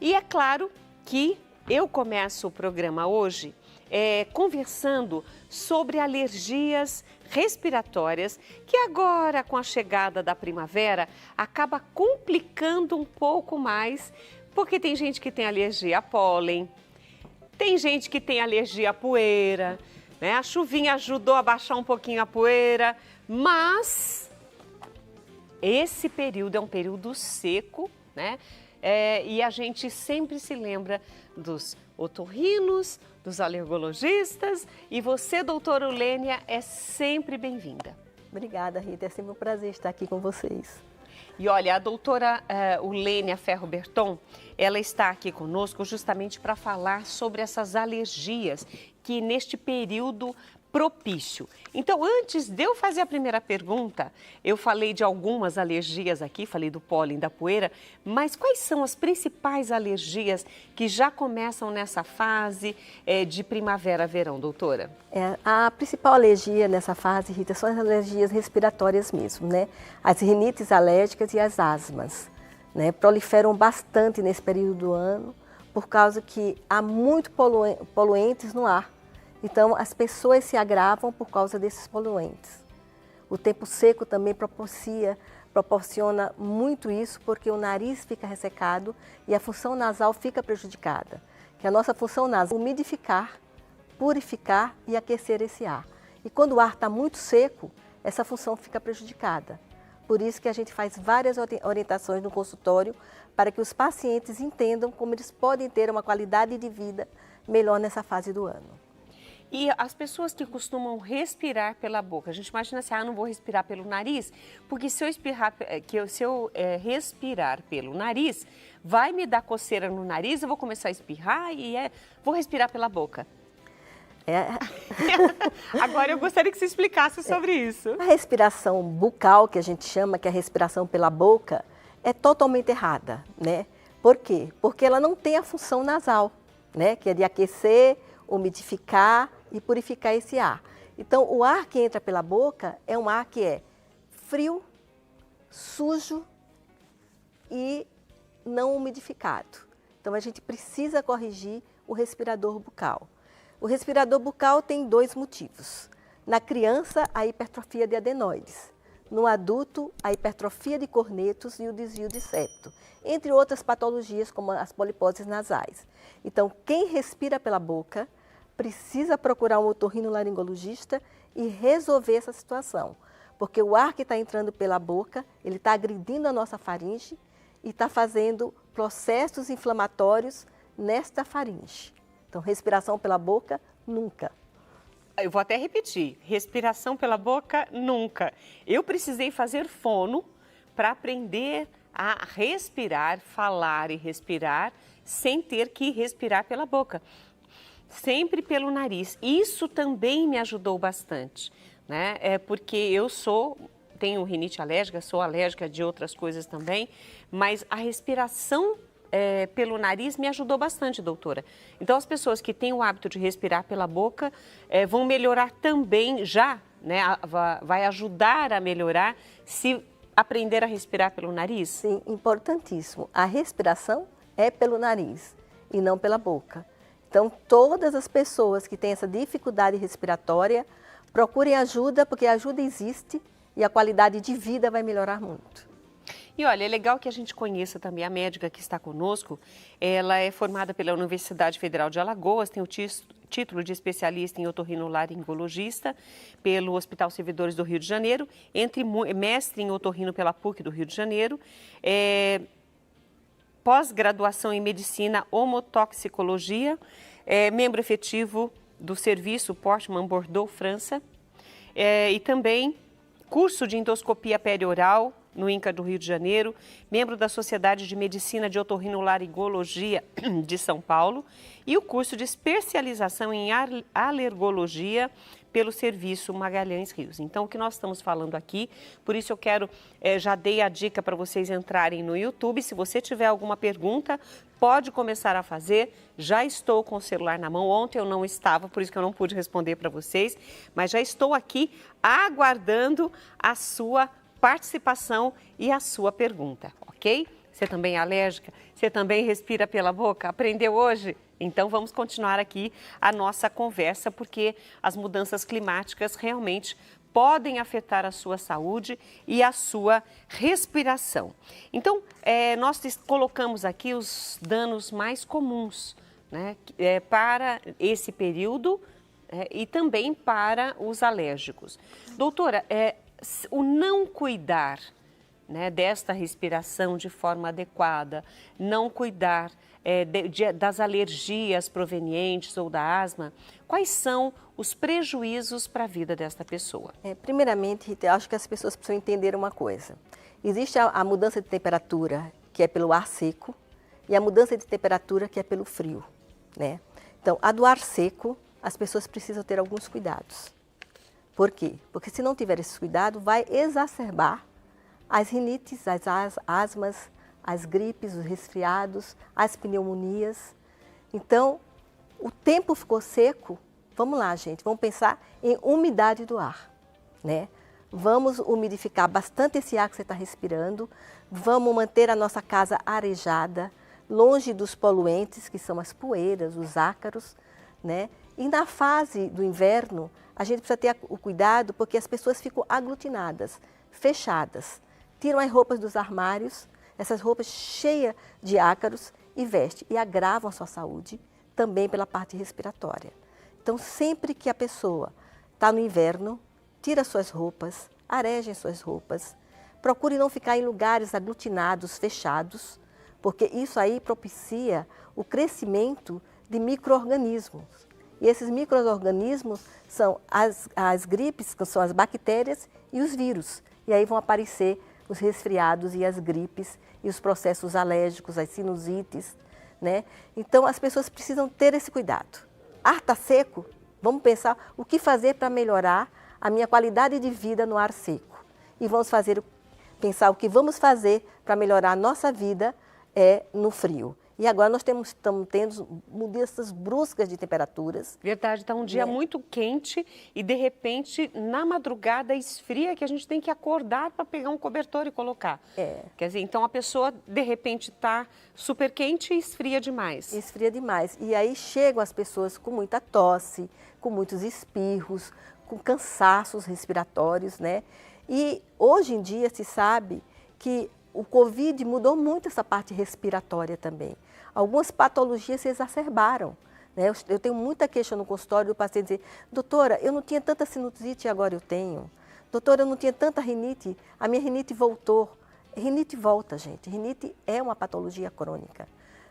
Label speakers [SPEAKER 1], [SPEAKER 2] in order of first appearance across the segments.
[SPEAKER 1] E é claro que eu começo o programa hoje conversando sobre alergias respiratórias, que agora, com a chegada da primavera, acaba complicando um pouco mais, porque tem gente que tem alergia a pólen, tem gente que tem alergia à poeira, né? A chuvinha ajudou a baixar um pouquinho a poeira, mas esse período é um período seco, né? E a gente sempre se lembra dos otorrinos, dos alergologistas, e você, doutora Ulênia, é sempre bem-vinda.
[SPEAKER 2] Obrigada, Rita. É sempre um prazer estar aqui com vocês.
[SPEAKER 1] E olha, a doutora Ulênia Ferro Berton, ela está aqui conosco justamente para falar sobre essas alergias que neste período propício. Então, antes de eu fazer a primeira pergunta, eu falei de algumas alergias aqui, falei do pólen, da poeira, mas quais são as principais alergias que já começam nessa fase de primavera-verão, doutora?
[SPEAKER 2] A principal alergia nessa fase, Rita, são as alergias respiratórias mesmo, né? As rinites alérgicas e as asmas, né? Proliferam bastante nesse período do ano, por causa que há muito poluentes no ar. Então, as pessoas se agravam por causa desses poluentes. O tempo seco também proporciona muito isso, porque o nariz fica ressecado e a função nasal fica prejudicada. Que a nossa função nasal é umidificar, purificar e aquecer esse ar. E quando o ar está muito seco, essa função fica prejudicada. Por isso que a gente faz várias orientações no consultório para que os pacientes entendam como eles podem ter uma qualidade de vida melhor nessa fase do ano.
[SPEAKER 1] E as pessoas que costumam respirar pela boca, a gente imagina assim, não vou respirar pelo nariz, porque se eu respirar pelo nariz, vai me dar coceira no nariz, eu vou começar a espirrar e vou respirar pela boca. Agora eu gostaria que você explicasse sobre isso.
[SPEAKER 2] A respiração bucal, que a gente chama, que é a respiração pela boca, é totalmente errada, né? Por quê? Porque ela não tem a função nasal, né? Que é de aquecer, umidificar e purificar esse ar. Então, o ar que entra pela boca é um ar que é frio, sujo e não umidificado. Então, a gente precisa corrigir o respirador bucal. O respirador bucal tem dois motivos. Na criança, a hipertrofia de adenoides. No adulto, a hipertrofia de cornetos e o desvio de septo, entre outras patologias como as poliposes nasais. Então, quem respira pela boca precisa procurar um otorrinolaringologista e resolver essa situação, porque o ar que está entrando pela boca, ele está agredindo a nossa faringe e está fazendo processos inflamatórios nesta faringe. Então, respiração pela boca, nunca.
[SPEAKER 1] Eu vou até repetir, respiração pela boca, nunca. Eu precisei fazer fono para aprender a respirar, falar e respirar, sem ter que respirar pela boca. Sempre pelo nariz. Isso também me ajudou bastante, né? Porque eu tenho rinite alérgica, sou alérgica de outras coisas também, mas a respiração pelo nariz me ajudou bastante, doutora. Então, as pessoas que têm o hábito de respirar pela boca vão melhorar também né? Vai ajudar a melhorar se aprender a respirar pelo nariz?
[SPEAKER 2] Sim, importantíssimo. A respiração é pelo nariz e não pela boca. Então, todas as pessoas que têm essa dificuldade respiratória, procurem ajuda, porque a ajuda existe e a qualidade de vida vai melhorar muito.
[SPEAKER 1] E olha, é legal que a gente conheça também a médica que está conosco. Ela é formada pela Universidade Federal de Alagoas, tem o título de especialista em otorrinolaringologista pelo Hospital Servidores do Rio de Janeiro, mestre em otorrino pela PUC do Rio de Janeiro, pós-graduação em medicina homotoxicologia, membro efetivo do serviço Portman Bordeaux, França, e também curso de endoscopia perioral no INCA do Rio de Janeiro, membro da Sociedade de Medicina de Otorrinolaringologia de São Paulo e o curso de especialização em alergologia pelo serviço Magalhães Rios. Então, o que nós estamos falando aqui, por isso eu quero, já dei a dica para vocês entrarem no YouTube. Se você tiver alguma pergunta, pode começar a fazer. Já estou com o celular na mão. Ontem eu não estava, por isso que eu não pude responder para vocês, mas já estou aqui aguardando a sua participação e a sua pergunta, ok? Você também é alérgica? Você também respira pela boca? Aprendeu hoje? Então vamos continuar aqui a nossa conversa, porque as mudanças climáticas realmente podem afetar a sua saúde e a sua respiração. Então, nós colocamos aqui os danos mais comuns, né, para esse período e também para os alérgicos. Doutora, o não cuidar, né, desta respiração de forma adequada, não cuidar das alergias provenientes ou da asma, quais são os prejuízos para a vida desta pessoa?
[SPEAKER 2] Primeiramente, Rita, eu acho que as pessoas precisam entender uma coisa. Existe a mudança de temperatura, que é pelo ar seco, e a mudança de temperatura, que é pelo frio, né? Então, a do ar seco, as pessoas precisam ter alguns cuidados. Por quê? Porque se não tiver esse cuidado, vai exacerbar as rinites, as asmas, as gripes, os resfriados, as pneumonias. Então, o tempo ficou seco, vamos lá, gente, vamos pensar em umidade do ar, né? Vamos umidificar bastante esse ar que você está respirando, vamos manter a nossa casa arejada, longe dos poluentes, que são as poeiras, os ácaros, né? E na fase do inverno, a gente precisa ter o cuidado porque as pessoas ficam aglutinadas, fechadas, tiram as roupas dos armários, essas roupas cheias de ácaros e vestem e agravam a sua saúde também pela parte respiratória. Então, sempre que a pessoa está no inverno, tira suas roupas, arejem suas roupas, procure não ficar em lugares aglutinados, fechados, porque isso aí propicia o crescimento de micro-organismos. E esses micro-organismos são as gripes, que são as bactérias e os vírus. E aí vão aparecer os resfriados e as gripes e os processos alérgicos, as sinusites, né? Então, as pessoas precisam ter esse cuidado. Ar está seco? Vamos pensar o que fazer para melhorar a minha qualidade de vida no ar seco. E vamos pensar o que vamos fazer para melhorar a nossa vida no frio. E agora nós estamos tendo mudanças bruscas de temperaturas.
[SPEAKER 1] Verdade, está um dia muito quente e de repente na madrugada esfria que a gente tem que acordar para pegar um cobertor e colocar. Quer dizer, então a pessoa de repente está super quente e esfria demais.
[SPEAKER 2] Esfria demais. E aí chegam as pessoas com muita tosse, com muitos espirros, com cansaços respiratórios, né? E hoje em dia se sabe que o Covid mudou muito essa parte respiratória também. Algumas patologias se exacerbaram, né? Eu tenho muita queixa no consultório do paciente dizer, doutora, eu não tinha tanta sinusite e agora eu tenho. Doutora, eu não tinha tanta rinite, a minha rinite voltou. Rinite volta, gente. Rinite é uma patologia crônica,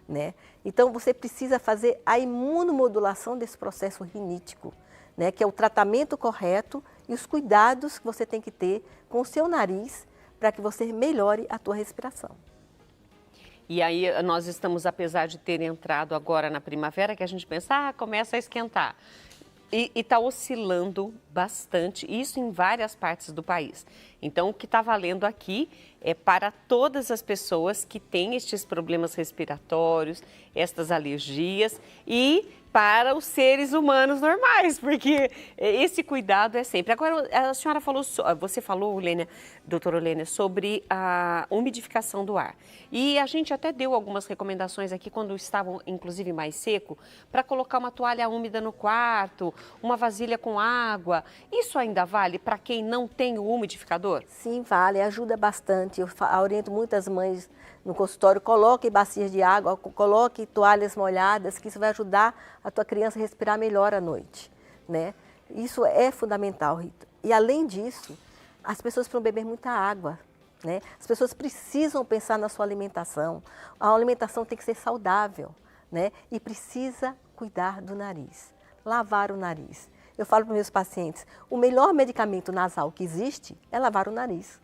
[SPEAKER 2] né? Então, você precisa fazer a imunomodulação desse processo rinítico, né? Que é o tratamento correto e os cuidados que você tem que ter com o seu nariz para que você melhore a tua respiração.
[SPEAKER 1] E aí nós estamos, apesar de ter entrado agora na primavera, que a gente pensa, começa a esquentar. E está oscilando bastante, isso em várias partes do país. Então, o que está valendo aqui é para todas as pessoas que têm estes problemas respiratórios, estas alergias e para os seres humanos normais, porque esse cuidado é sempre. Agora, a senhora falou, você falou, doutora Olênia, sobre a umidificação do ar. E a gente até deu algumas recomendações aqui, quando estavam, inclusive, mais seco, para colocar uma toalha úmida no quarto, uma vasilha com água. Isso ainda vale para quem não tem o umidificador?
[SPEAKER 2] Sim, vale, ajuda bastante. Eu oriento muitas mães no consultório, coloque bacias de água, coloque toalhas molhadas, que isso vai ajudar a tua criança a respirar melhor à noite, né? Isso é fundamental, Rita. E além disso, as pessoas precisam beber muita água, né? As pessoas precisam pensar na sua alimentação. A alimentação tem que ser saudável, né? E precisa cuidar do nariz, lavar o nariz. Eu falo para os meus pacientes, o melhor medicamento nasal que existe é lavar o nariz.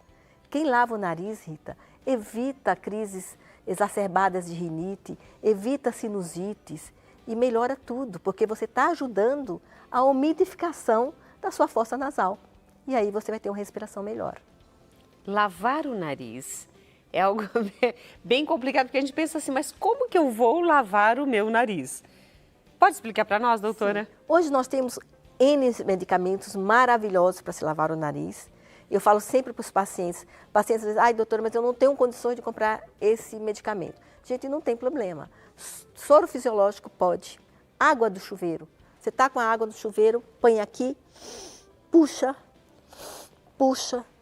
[SPEAKER 2] Quem lava o nariz, Rita, evita crises exacerbadas de rinite, evita sinusites e melhora tudo, porque você está ajudando a umidificação da sua fossa nasal. E aí você vai ter uma respiração melhor.
[SPEAKER 1] Lavar o nariz é algo bem complicado, porque a gente pensa assim, mas como que eu vou lavar o meu nariz? Pode explicar para nós, doutora?
[SPEAKER 2] Sim. Hoje nós temos N medicamentos maravilhosos para se lavar o nariz, Eu falo sempre para os pacientes dizem, ai doutora, mas eu não tenho condições de comprar esse medicamento. Gente, não tem problema. Soro fisiológico pode. Água do chuveiro. Você está com a água do chuveiro, põe aqui, puxa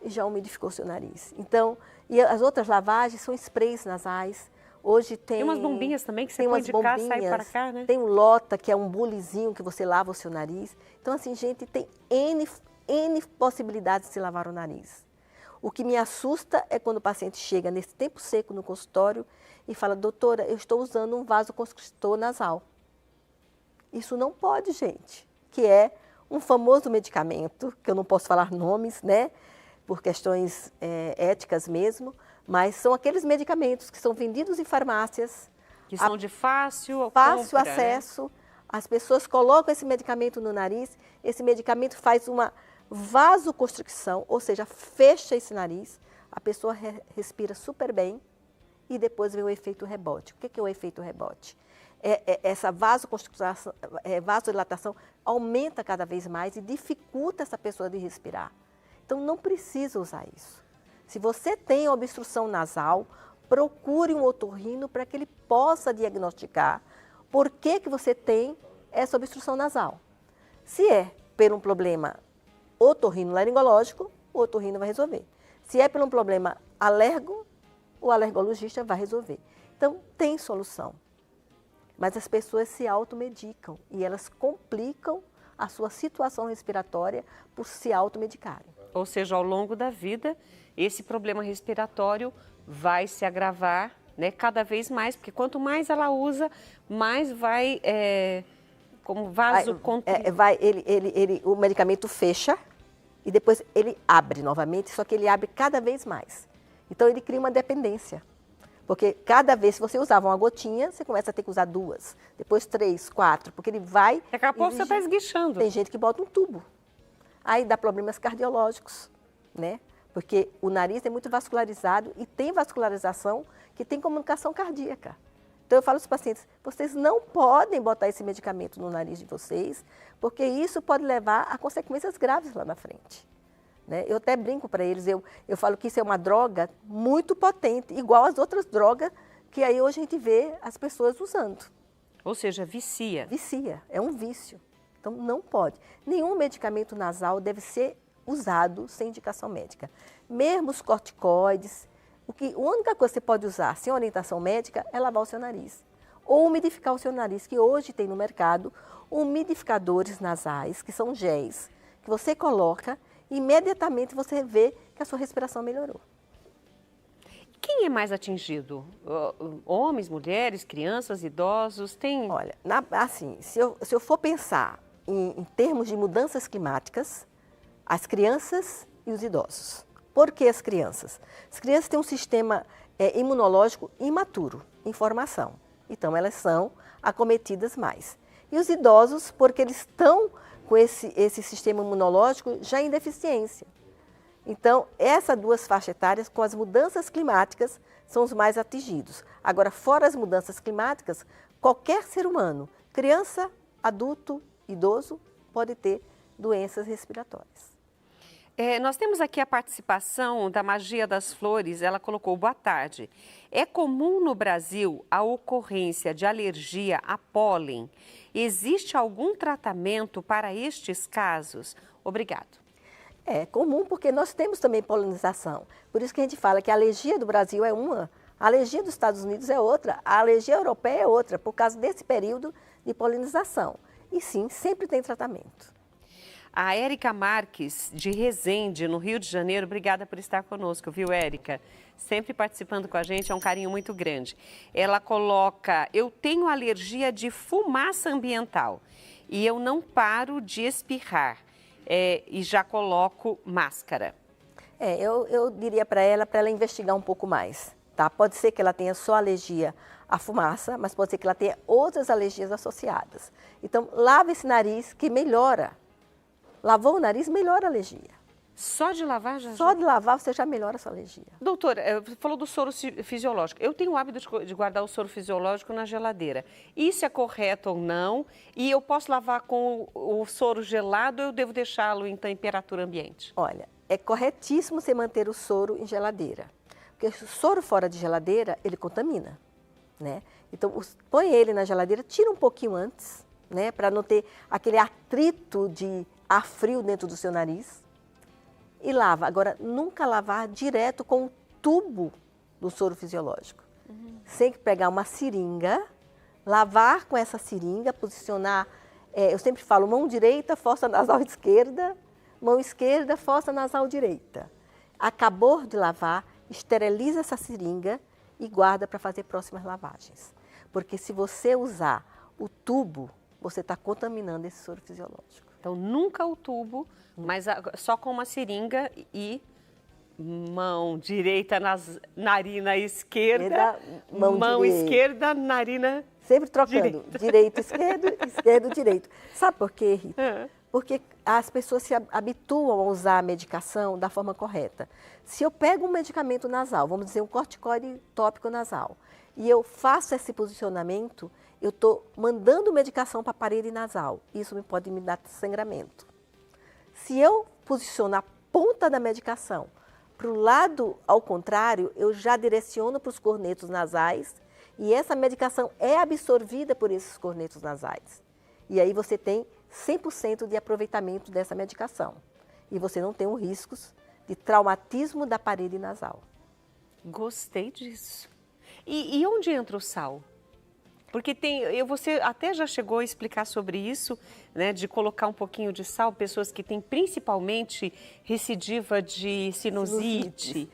[SPEAKER 2] e já umidificou seu nariz. Então, e as outras lavagens são sprays nasais. Hoje tem
[SPEAKER 1] umas bombinhas também que você põe de cá, sai para cá, né?
[SPEAKER 2] Tem o Lota, que é um bulizinho que você lava o seu nariz. Então, assim, gente, tem N possibilidades de se lavar o nariz. O que me assusta é quando o paciente chega nesse tempo seco no consultório e fala, doutora, eu estou usando um vasoconstritor nasal. Isso não pode, gente, que é um famoso medicamento, que eu não posso falar nomes, né, por questões éticas mesmo, mas são aqueles medicamentos que são vendidos em farmácias.
[SPEAKER 1] Que são de fácil
[SPEAKER 2] acesso. Né? As pessoas colocam esse medicamento no nariz, esse medicamento faz uma vasoconstricção, ou seja, fecha esse nariz, a pessoa respira super bem e depois vem o efeito rebote. O que é o efeito rebote? Essa vasoconstricção, vasodilatação aumenta cada vez mais e dificulta essa pessoa de respirar. Então, não precisa usar isso. Se você tem obstrução nasal, procure um otorrino para que ele possa diagnosticar por que você tem essa obstrução nasal. Se é por um problema otorrinolaringológico, o otorrino vai resolver. Se é por um problema alergo, o alergologista vai resolver. Então, tem solução. Mas as pessoas se automedicam e elas complicam a sua situação respiratória por se automedicarem.
[SPEAKER 1] Ou seja, ao longo da vida, esse problema respiratório vai se agravar, né, cada vez mais, porque quanto mais ela usa, mais vai, como
[SPEAKER 2] o medicamento fecha e depois ele abre novamente, só que ele abre cada vez mais. Então, ele cria uma dependência. Porque cada vez, se você usava uma gotinha, você começa a ter que usar 2, depois 3, 4, porque ele vai...
[SPEAKER 1] Daqui a pouco você está esguichando.
[SPEAKER 2] Tem gente que bota um tubo. Aí dá problemas cardiológicos, né? Porque o nariz é muito vascularizado e tem vascularização que tem comunicação cardíaca. Então eu falo aos pacientes, vocês não podem botar esse medicamento no nariz de vocês, porque isso pode levar a consequências graves lá na frente. Né? Eu até brinco para eles, eu falo que isso é uma droga muito potente, igual as outras drogas que aí hoje a gente vê as pessoas usando.
[SPEAKER 1] Ou seja, vicia.
[SPEAKER 2] Vicia, é um vício. Então não pode. Nenhum medicamento nasal deve ser usado sem indicação médica. Mesmo os corticoides, a única coisa que você pode usar sem orientação médica é lavar o seu nariz. Ou umidificar o seu nariz, que hoje tem no mercado umidificadores nasais, que são géis, que você coloca e imediatamente você vê que a sua respiração melhorou.
[SPEAKER 1] Quem é mais atingido? Homens, mulheres, crianças, idosos?
[SPEAKER 2] Olha, assim, se eu for pensar em termos de mudanças climáticas, as crianças e os idosos. Por que as crianças? As crianças têm um sistema imunológico imaturo, em formação. Então, elas são acometidas mais. E os idosos, porque eles estão com esse sistema imunológico já em deficiência. Então, essas duas faixas etárias, com as mudanças climáticas, são os mais atingidos. Agora, fora as mudanças climáticas, qualquer ser humano, criança, adulto, idoso, pode ter doenças respiratórias.
[SPEAKER 1] Nós temos aqui a participação da Magia das Flores, ela colocou, boa tarde. É comum no Brasil a ocorrência de alergia a pólen? Existe algum tratamento para estes casos? Obrigado.
[SPEAKER 2] É comum porque nós temos também polinização. Por isso que a gente fala que a alergia do Brasil é uma, a alergia dos Estados Unidos é outra, a alergia europeia é outra, por causa desse período de polinização. E sim, sempre tem tratamento.
[SPEAKER 1] A Érica Marques, de Resende, no Rio de Janeiro, obrigada por estar conosco, viu, Érica? Sempre participando com a gente, é um carinho muito grande. Ela coloca, eu tenho alergia de fumaça ambiental e eu não paro de espirrar e já coloco máscara.
[SPEAKER 2] Eu diria para ela investigar um pouco mais, tá? Pode ser que ela tenha só alergia à fumaça, mas pode ser que ela tenha outras alergias associadas. Então, lave esse nariz que melhora. Lavou o nariz, melhora a alergia.
[SPEAKER 1] Só de lavar já?
[SPEAKER 2] Só de lavar você já melhora a sua alergia.
[SPEAKER 1] Doutora, falou do soro fisiológico. Eu tenho o hábito de guardar o soro fisiológico na geladeira. Isso é correto ou não? E eu posso lavar com o soro gelado ou eu devo deixá-lo em temperatura ambiente?
[SPEAKER 2] Olha, é corretíssimo você manter o soro em geladeira. Porque o soro fora de geladeira, ele contamina, né? Então, põe ele na geladeira, tira um pouquinho antes, né? Para não ter aquele atrito de ar frio dentro do seu nariz. E lava. Agora, nunca lavar direto com o tubo do soro fisiológico. Sem pegar uma seringa, lavar com essa seringa, posicionar, eu sempre falo, mão direita, fossa nasal esquerda, mão esquerda, fossa nasal direita. Acabou de lavar, esteriliza essa seringa e guarda para fazer próximas lavagens. Porque se você usar o tubo, você está contaminando esse soro fisiológico.
[SPEAKER 1] Então, nunca o tubo, mas só com uma seringa e mão direita, narina esquerda, mão esquerda, narina
[SPEAKER 2] sempre trocando, direito, esquerdo, esquerdo, direito. Sabe por quê, Rita? Porque as pessoas se habituam a usar a medicação da forma correta. Se eu pego um medicamento nasal, vamos dizer um corticoide tópico nasal, e eu faço esse posicionamento, eu estou mandando medicação para a parede nasal. Isso pode me dar sangramento. Se eu posiciono a ponta da medicação para o lado ao contrário, eu já direciono para os cornetos nasais e essa medicação é absorvida por esses cornetos nasais. E aí você tem 100% de aproveitamento dessa medicação. E você não tem os riscos de traumatismo da parede nasal.
[SPEAKER 1] Gostei disso. E onde entra o sal? Porque você até já chegou a explicar sobre isso, né, de colocar um pouquinho de sal, pessoas que têm principalmente recidiva de sinusite.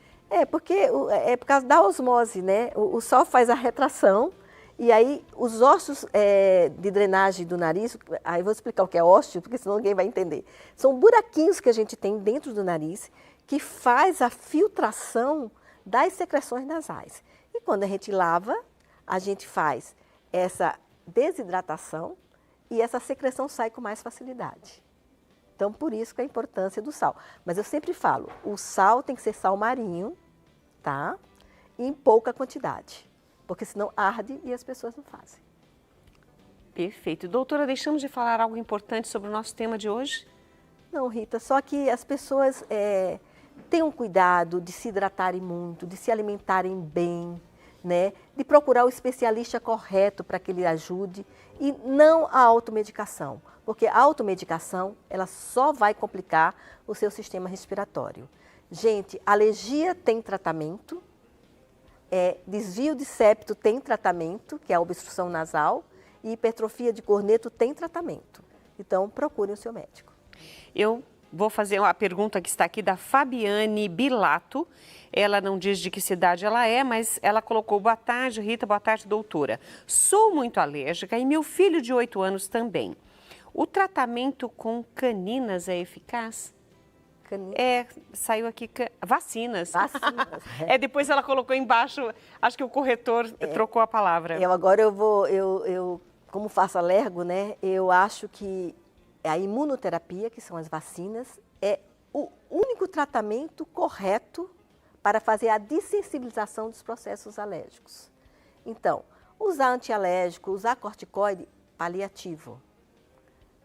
[SPEAKER 2] Porque é por causa da osmose, né? O sal faz a retração e aí os ossos de drenagem do nariz, aí eu vou explicar o que é ósseo, porque senão ninguém vai entender. São buraquinhos que a gente tem dentro do nariz que faz a filtração das secreções nasais. E quando a gente lava, a gente faz essa desidratação e essa secreção sai com mais facilidade. Então, por isso que a importância do sal. Mas eu sempre falo, o sal tem que ser sal marinho, tá? E em pouca quantidade, porque senão arde e as pessoas não fazem.
[SPEAKER 1] Perfeito. Doutora, deixamos de falar algo importante sobre o nosso tema de hoje?
[SPEAKER 2] Não, Rita, só que as pessoas tenham cuidado de se hidratarem muito, de se alimentarem bem, né? De procurar o especialista correto para que ele ajude e não a automedicação, porque a automedicação ela só vai complicar o seu sistema respiratório. Gente, alergia tem tratamento, desvio de septo tem tratamento, que é a obstrução nasal, e hipertrofia de corneto tem tratamento. Então, procure o seu médico.
[SPEAKER 1] Eu vou fazer uma pergunta que está aqui da Fabiane Bilato. Ela não diz de que cidade ela é, mas ela colocou: boa tarde, Rita, boa tarde, doutora. Sou muito alérgica e meu filho de 8 anos também. O tratamento com caninas é eficaz? Saiu aqui vacinas.
[SPEAKER 2] Vacinas.
[SPEAKER 1] Depois ela colocou embaixo, acho que o corretor trocou a palavra.
[SPEAKER 2] Agora eu como faço alergo, né, eu acho que a imunoterapia, que são as vacinas, é o único tratamento correto para fazer a dessensibilização dos processos alérgicos. Então, usar antialérgico, usar corticoide, paliativo.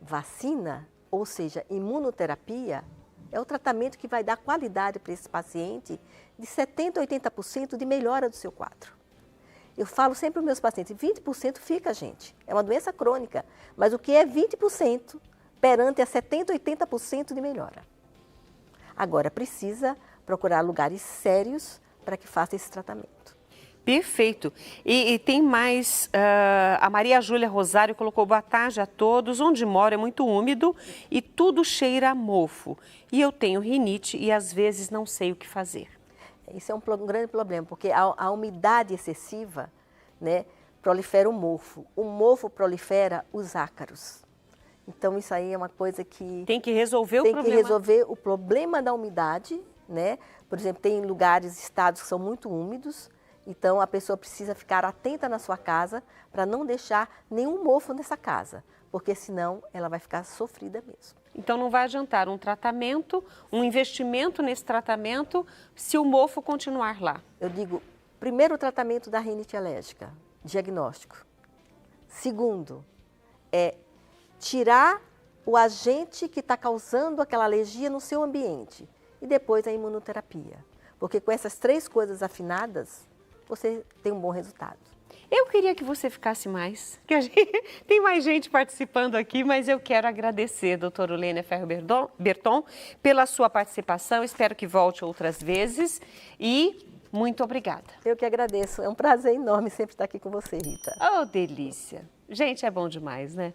[SPEAKER 2] Vacina, ou seja, imunoterapia, é o tratamento que vai dar qualidade para esse paciente de 70% a 80% de melhora do seu quadro. Eu falo sempre para os meus pacientes, 20% fica, gente. É uma doença crônica, mas o que é 20% perante a 70%, 80% de melhora? Agora, precisa procurar lugares sérios para que faça esse tratamento.
[SPEAKER 1] Perfeito. E tem mais, a Maria Júlia Rosário colocou: boa tarde a todos. Onde moro é muito úmido e tudo cheira a mofo. E eu tenho rinite e às vezes não sei o que fazer.
[SPEAKER 2] Isso é um grande problema, porque a umidade excessiva, né, prolifera o mofo. O mofo prolifera os ácaros. Então, isso aí é uma coisa que...
[SPEAKER 1] Tem que resolver o problema.
[SPEAKER 2] Tem que resolver o problema da umidade, né? Por exemplo, tem lugares, estados que são muito úmidos, então a pessoa precisa ficar atenta na sua casa para não deixar nenhum mofo nessa casa, porque senão ela vai ficar sofrida mesmo.
[SPEAKER 1] Então não vai adiantar um tratamento, um investimento nesse tratamento, se o mofo continuar lá.
[SPEAKER 2] Eu digo, primeiro o tratamento da rinite alérgica, diagnóstico. Segundo, tirar o agente que está causando aquela alergia no seu ambiente. e depois a imunoterapia. Porque com essas 3 coisas afinadas, você tem um bom resultado.
[SPEAKER 1] Eu queria que você ficasse mais, tem mais gente participando aqui, mas eu quero agradecer, doutora Lênia Ferro-Berton, pela sua participação. Espero que volte outras vezes e muito obrigada.
[SPEAKER 2] Eu que agradeço. É um prazer enorme sempre estar aqui com você, Rita.
[SPEAKER 1] Oh, delícia! Gente, é bom demais, né?